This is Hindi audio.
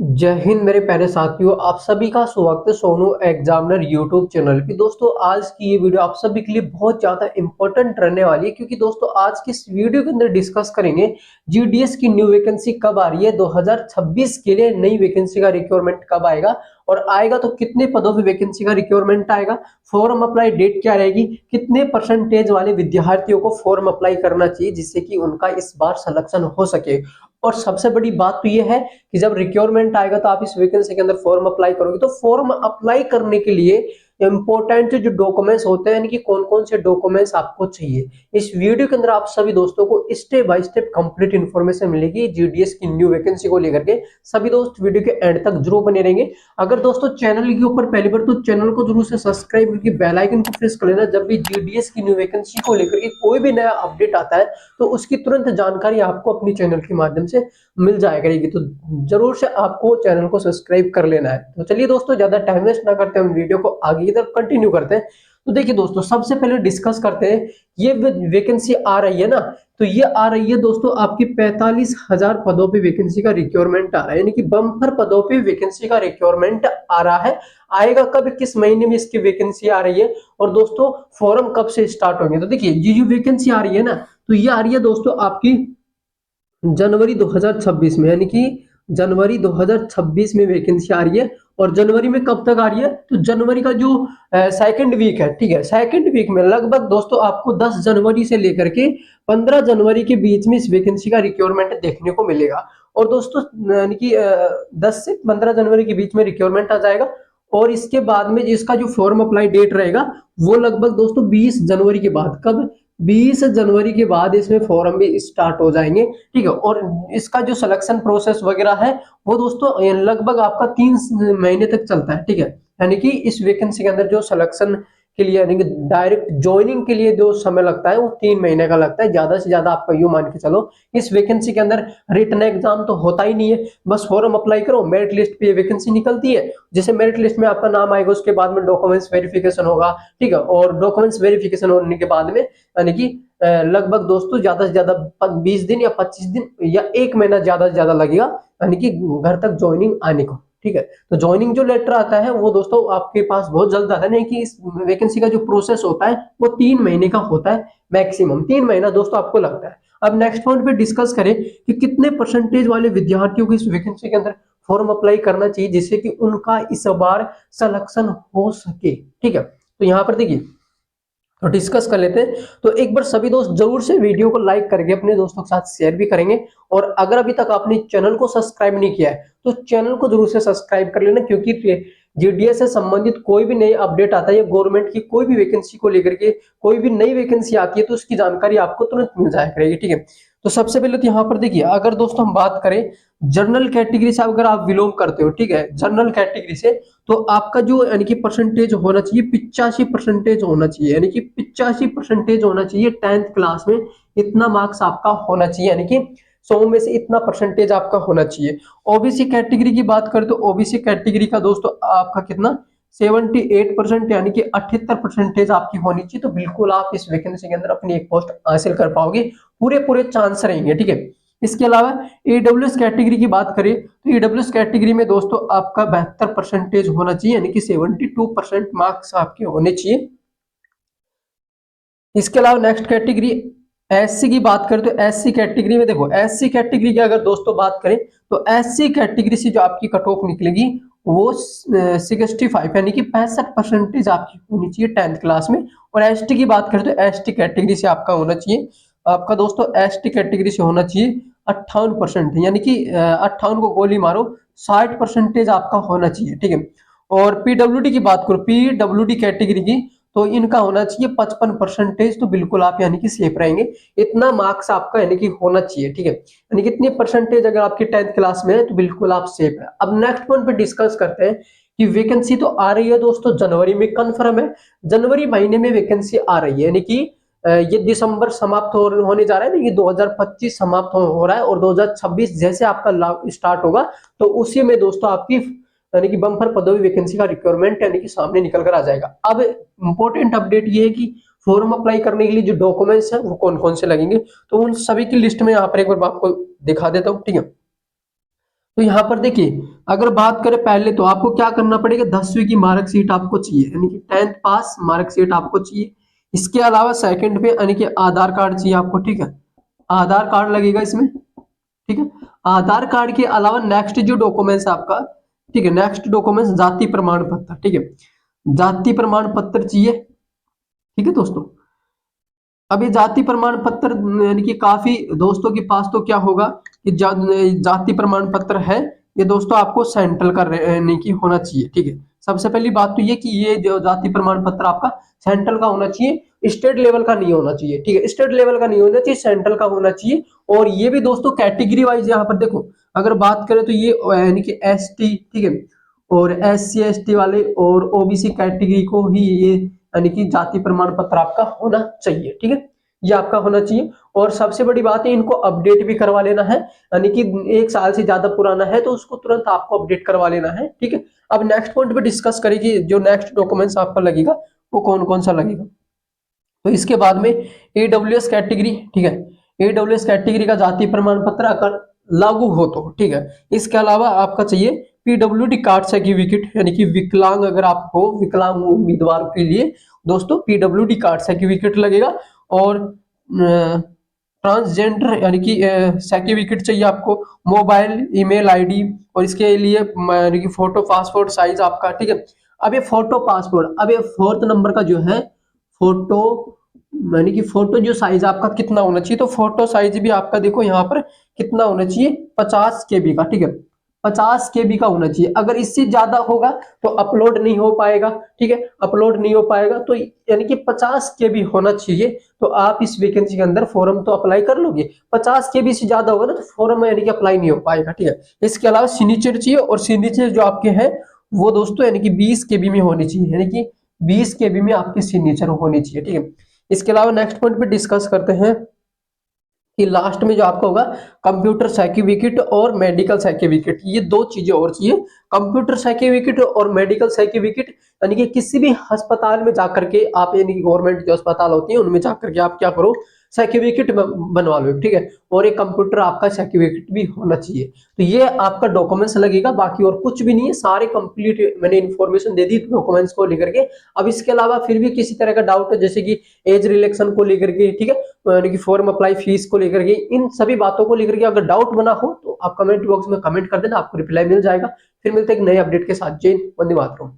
जय हिंद मेरे प्यारे साथियों, आप सभी का स्वागत है सोनू एग्जामिनर यूट्यूब चैनल पे। दोस्तों आज की ये वीडियो आप सभी के लिए बहुत ज्यादा इंपॉर्टेंट रहने वाली है, क्योंकि दोस्तों आज की इस वीडियो के अंदर डिस्कस करेंगे जीडीएस की न्यू वैकेंसी कब आ रही है, 2026 के लिए नई वैकेंसी का रिक्वायरमेंट कब आएगा और आएगा तो कितने पदों पर वैकेंसी का रिक्वायरमेंट आएगा, फॉर्म अप्लाई डेट क्या रहेगी, कितने परसेंटेज वाले विद्यार्थियों को फॉर्म अप्लाई करना चाहिए जिससे कि उनका इस बार सिलेक्शन हो सके। और सबसे बड़ी बात तो ये है कि जब रिक्वायरमेंट आएगा तो आप इस वैकेंसी के अंदर फॉर्म अप्लाई करोगे, तो फॉर्म अप्लाई करने के लिए इंपॉर्टेंट जो डॉक्यूमेंट्स होते हैं, यानी कि कौन कौन से डॉक्यूमेंट्स आपको चाहिए, इस वीडियो के अंदर आप सभी दोस्तों को step by step complete information मिलेगी जीडीएस की न्यू वैकेंसी को लेकर के। सभी दोस्त वीडियो के एंड तक जरूर बने रहेंगे। अगर दोस्तों चैनल के ऊपर पहली बार तो चैनल को जरूर से सब्सक्राइब करके बेल आइकन को प्रेस कर लेना। जब भी जीडीएस की न्यू वैकेंसी को लेकर के कोई भी नया अपडेट आता है तो उसकी तुरंत जानकारी आपको अपनी चैनल के माध्यम से मिल जाया करेगी। तो जरूर से आपको चैनल को सब्सक्राइब कर लेना है। तो चलिए दोस्तों ज्यादा टाइम वेस्ट ना करते हम वीडियो को आगे की तरफ कंटिन्यू करते हैं। तो देखिए दोस्तों सबसे पहले डिस्कस करते हैं, ये वैकेंसी आ रही है ना, तो ये आ रही है दोस्तों आपकी 45,000 पदों पे वैकेंसी का रिक्वायरमेंट आ रहा है, यानी कि बम्पर पदों पे वैकेंसी का रिक्वायरमेंट आ रहा है। आएगा कब, किस महीने में इसकी वैकेंसी आ रही है और दोस्तों फॉर्म कब से स्टार्ट होंगे। तो देखिए ये जो वैकेंसी आ रही है ना, तो ये आ रही है दोस्तों आपकी जनवरी 2026 में, यानी कि जनवरी 2026 में वैकेंसी आ रही है। और जनवरी में कब तक आ रही है, तो जनवरी का जो सेकंड वीक है, ठीक है, सेकंड वीक में लगभग दोस्तों आपको 10 जनवरी से लेकर के 15 जनवरी के बीच में इस वैकेंसी का रिक्वायरमेंट देखने को मिलेगा। और दोस्तों यानी कि 10 से 15 जनवरी के बीच में रिक्वायरमेंट आ जाएगा। और इसके बाद में इसका जो फॉर्म अप्लाई डेट रहेगा वो लगभग दोस्तों 20 जनवरी के बाद, कब, 20 जनवरी के बाद इसमें फॉर्म भी स्टार्ट हो जाएंगे, ठीक है। और इसका जो सिलेक्शन प्रोसेस वगैरह है वो दोस्तों लगभग आपका 3 महीने तक चलता है, ठीक है। यानी कि इस वैकेंसी के अंदर जो सिलेक्शन के लिए यानी कि डायरेक्ट ज्वाइनिंग के लिए जो समय लगता है वो 3 महीने का लगता है, ज्यादा से ज्यादा आपका यूं मान के चलो। इस वैकेंसी के अंदर रिटन एग्जाम तो होता ही नहीं है, बस फॉर्म अप्लाई करो, मेरिट लिस्ट पे वैकेंसी निकलती है, जैसे मेरिट लिस्ट में आपका नाम आएगा उसके बाद में डॉक्यूमेंट्स वेरिफिकेशन होगा, ठीक है। और डॉक्यूमेंट्स वेरिफिकेशन होने के बाद में यानी कि लगभग दोस्तों ज्यादा से ज्यादा 20 दिन या 25 दिन या 1 महीना ज्यादा से ज्यादा लगेगा, यानी कि घर तक ज्वाइनिंग आने को, ठीक है। तो ज्वाइनिंग जो लेटर आता है वो दोस्तों आपके पास बहुत जल्द आता है, नहीं कि इस वैकेंसी का जो प्रोसेस होता है वो 3 महीने का होता है, मैक्सिमम 3 महीना दोस्तों आपको लगता है। अब नेक्स्ट पॉइंट पे डिस्कस करें कि कितने परसेंटेज वाले विद्यार्थियों को इस वैकेंसी के अंदर फॉर्म अप्लाई करना चाहिए जिससे कि उनका इस बार सिलेक्शन हो सके, ठीक है। तो यहाँ पर देखिए तो डिस्कस कर लेते हैं। तो एक बार सभी दोस्त जरूर से वीडियो को लाइक करके अपने दोस्तों के साथ शेयर भी करेंगे। और अगर अभी तक आपने चैनल को सब्सक्राइब नहीं किया है तो चैनल को जरूर से सब्सक्राइब कर लेना, क्योंकि जीडीएस से संबंधित कोई भी नई अपडेट आता है या गवर्नमेंट की कोई भी वैकेंसी को लेकर के कोई भी नई वैकेंसी आती है तो उसकी जानकारी आपको तुरंत मिल जाया करेगी, ठीक है। तो सबसे पहले तो यहाँ पर देखिए, अगर दोस्तों हम बात करें जनरल कैटेगरी से, अगर आप बिलोंग करते हो, ठीक है, जनरल कैटेगरी से, तो आपका जो यानी कि परसेंटेज होना चाहिए 85% होना चाहिए, यानी कि 85% होना चाहिए 10th क्लास में, इतना मार्क्स आपका होना चाहिए, यानी कि 100 में से इतना परसेंटेज आपका होना चाहिए। ओबीसी कैटेगरी की बात करें तो ओबीसी कैटेगरी का दोस्तों आपका कितना 78%, यानी कि 78% आपकी होनी चाहिए। तो बिल्कुल आप इस वैकेंसी के अंदर अपनी एक पोस्ट हासिल कर पाओगे, पूरे पूरे चांस रहेंगे, ठीक है। इसके अलावा ईडब्ल्यूएस कैटेगरी की बात करें तो ईडब्ल्यूएस कैटेगरी में दोस्तों आपका 72% होना चाहिए, यानी कि 72% मार्क्स आपके होने चाहिए। इसके अलावा नेक्स्ट कैटेगरी एससी की बात करें तो एससी कैटेगरी में देखो, एससी कैटेगरी की अगर दोस्तों बात करें तो एससी कैटेगरी से जो आपकी कट ऑफ निकलेगी वो 65 यानी कि 65% आपकी होनी चाहिए 10th क्लास में। और एसटी की बात करें तो एसटी कैटेगरी से आपका होना चाहिए, आपका दोस्तों एसटी कैटेगरी से होना चाहिए 58%, यानी कि 58 को गोली मारो 60% आपका होना चाहिए, ठीक है। और पीडब्ल्यूडी की बात करो, पीडब्ल्यूडी कैटेगरी की, तो इनका होना चाहिए 55%। तो बिल्कुल आप यानी कि सेफ रहेंगे, इतना मार्क्स आपका यानी कि होना चाहिए, ठीक है। यानी कि इतनी परसेंटेज अगर आपकी 10th क्लास में है तो बिल्कुल आप सेफ है। अब नेक्स्ट पॉइंट पे डिस्कस करते हैं कि वैकेंसी तो आ रही है दोस्तों जनवरी में, कंफर्म है, जनवरी महीने में वैकेंसी आ रही है, यानी कि ये दिसंबर समाप्त होने जा रहा है ना, ये 2025 समाप्त हो रहा है और 2026 जैसे आपका स्टार्ट होगा तो उसी में दोस्तों आपकी यानी कि बम्पर पदों में वैकेंसी का रिक्वायरमेंट यानी कि सामने निकल कर आ जाएगा। अब इंपॉर्टेंट अपडेट ये है कि फॉर्म अप्लाई करने के लिए जो डॉक्यूमेंट्स हैं वो कौन कौन से लगेंगे, तो उन सभी की लिस्ट में यहाँ पर एक बार आपको दिखा देता हूँ, ठीक है। तो यहाँ पर देखिए, अगर बात करें पहले तो आपको क्या करना पड़ेगा, 10वीं की मार्कशीट आपको चाहिए, यानी कि 10th पास मार्कशीट आपको चाहिए। इसके अलावा सेकंड पे यानी कि आधार कार्ड चाहिए आपको, ठीक है, आधार कार्ड लगेगा इसमें, ठीक है। आधार कार्ड के अलावा नेक्स्ट जो डॉक्यूमेंट्स आपका, ठीक है, नेक्स्ट डॉक्यूमेंट्स जाति प्रमाण पत्र, ठीक है, जाति प्रमाण पत्र चाहिए, ठीक है दोस्तों। अब ये जाति प्रमाण पत्र यानी कि काफी दोस्तों के पास तो क्या होगा कि जाति प्रमाण पत्र है, ये दोस्तों आपको सेंट्रल का यानी कि होना चाहिए, ठीक है। सबसे पहली बात तो ये कि ये जो जाति प्रमाण पत्र आपका सेंट्रल का होना चाहिए, स्टेट लेवल का नहीं होना चाहिए, ठीक है, स्टेट लेवल का नहीं होना चाहिए, सेंट्रल का होना चाहिए। और ये भी दोस्तों कैटेगरी वाइज यहाँ पर देखो, अगर बात करें तो ये यानी कि एसटी, ठीक है, और SC ST वाले और OBC कैटेगरी को ही ये यानी कि जाति प्रमाण पत्र आपका होना चाहिए, ठीक है, ये आपका होना चाहिए। और सबसे बड़ी बात है, इनको अपडेट भी करवा लेना है, यानी कि 1 साल से ज्यादा पुराना है तो उसको तुरंत आपको अपडेट करवा लेना है, ठीक है। अब नेक्स्ट पॉइंट पे डिस्कस करें कि जो नेक्स्ट डॉक्यूमेंट्स आपका लगेगा वो कौन कौन सा लगेगा। तो इसके बाद में AWS कैटेगरी, ठीक है, AWS कैटेगरी का जाति प्रमाण पत्र अगर लागू हो तो, ठीक है। इसके अलावा आपका चाहिए PWD कार्ड सर्टिफिकेट, यानी कि विकलांग अगर आप हो, विकलांग उम्मीदवार के लिए दोस्तों PWD कार्ड सर्टिफिकेट लगेगा। और ट्रांसजेंडर यानी कि सर्टिफिकेट चाहिए आपको, मोबाइल ईमेल आईडी, और इसके लिए यानी कि फोटो पासपोर्ट साइज आपका, ठीक है। अब ये फोटो पासपोर्ट, अब ये 4th नंबर का जो है फोटो, यानी कि फोटो जो साइज आपका कितना होना चाहिए, तो फोटो साइज भी आपका देखो यहाँ पर कितना होना चाहिए, 50 KB का, ठीक है, 50 KB का होना चाहिए। अगर इससे ज्यादा होगा तो अपलोड नहीं हो पाएगा, ठीक है, अपलोड नहीं हो पाएगा, तो यानी कि 50 KB होना चाहिए। तो आप इस वैकेंसी के अंदर फॉर्म तो अप्लाई कर लोगे, 50 KB से ज्यादा होगा ना तो फॉर्म यानी कि अप्लाई नहीं हो पाएगा, ठीक है। इसके अलावा सिग्नेचर चाहिए, और सिग्नेचर जो आपके हैं वो दोस्तों यानी कि 20 KB में होनी चाहिए, यानी कि 20 KB में आपकी सिग्नेचर होनी चाहिए, ठीक है। इसके अलावा नेक्स्ट पॉइंट पे डिस्कस करते हैं कि लास्ट में जो आपका होगा कंप्यूटर सर्टिफिकेट और मेडिकल सर्टिफिकेट, ये दो चीजें और चाहिए। कंप्यूटर सर्टिफिकेट और मेडिकल सर्टिफिकेट यानी कि किसी भी अस्पताल में जाकर के आप, यानी कि गवर्नमेंट जो अस्पताल होती है उनमें जाकर के आप क्या करो, सर्टिफिकेट बनवा लो, ठीक है। और एक कंप्यूटर आपका सर्टिफिकेट भी होना चाहिए। तो ये आपका डॉक्यूमेंट्स लगेगा, बाकी और कुछ भी नहीं है, सारे कंप्लीट मैंने इन्फॉर्मेशन दे दी डॉक्यूमेंट्स को लेकर के। अब इसके अलावा फिर भी किसी तरह का डाउट है, जैसे कि एज रिलेक्शन को लेकर के, ठीक है, यानी कि फॉर्म अप्लाई फीस को लेकर के, इन सभी बातों को लेकर के अगर डाउट बना हो तो आप कमेंट बॉक्स में कमेंट कर देना, आपको रिप्लाई मिल जाएगा। फिर मिलते हैं एक नए अपडेट के साथ। जय हिंद, वंदे मातरम।